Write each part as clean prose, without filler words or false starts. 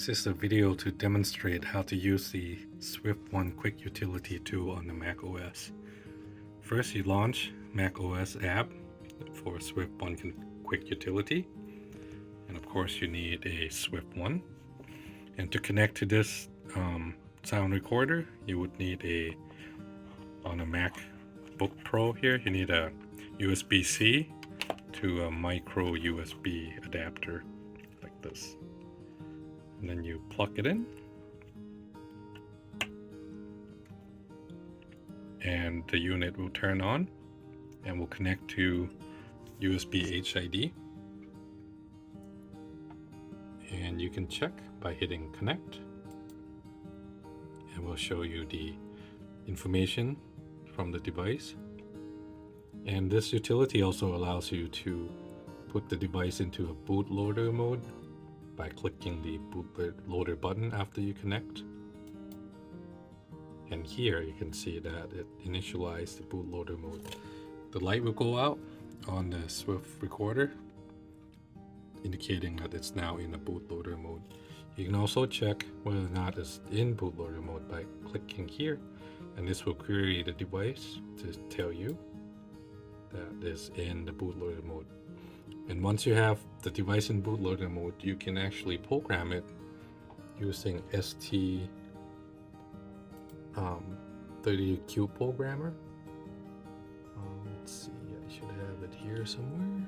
This is a video to demonstrate how to use the SwiftOne Quick Utility tool on the macOS. First, you launch macOS app for SwiftOne Quick Utility, and of course you need a SwiftOne. And to connect to this sound recorder, you would need on a MacBook Pro here, you need a USB-C to a micro USB adapter like this. And then you plug it in, and the unit will turn on and will connect to USB HID. And you can check by hitting connect, and we'll show you the information from the device. And this utility also allows you to put the device into a bootloader mode by clicking the bootloader button after you connect. And here you can see that it initialized the bootloader mode. The light will go out on the Swift recorder, indicating that it's now in a bootloader mode. You can also check whether or not it's in bootloader mode by clicking here, and this will query the device to tell you that it's in the bootloader mode. And once you have the device in bootloader mode, you can actually program it using ST30Q programmer. Let's see, I should have it here somewhere.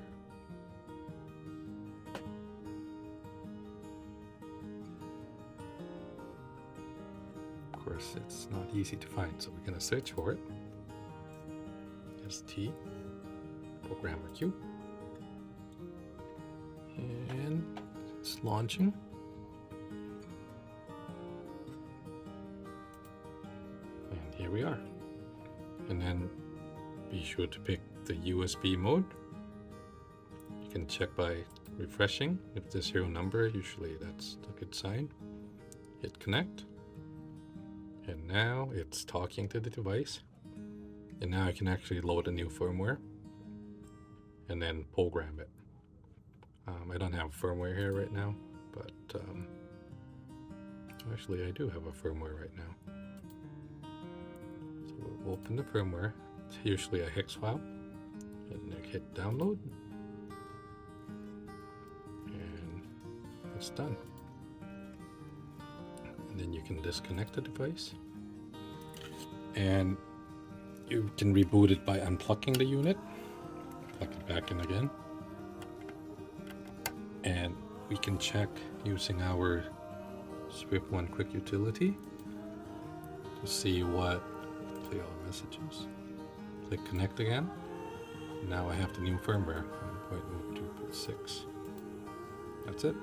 Of course, it's not easy to find, so we're going to search for it. ST programmer Q. And it's launching. And here we are. And then be sure to pick the USB mode. You can check by refreshing. If there's zero number, usually that's a good sign. Hit connect. And now it's talking to the device. And now I can actually load a new firmware and then program it. I don't have firmware here right now, but actually I do have a firmware right now. So we'll open the firmware. It's usually a hex file, and then hit download, and it's done. And then you can disconnect the device, and you can reboot it by unplugging the unit, plug it back in again. And we can check using our SwiftOne Quick Utility to see what, play all messages. Click connect again. Now I have the new firmware, 1.02.6. That's it.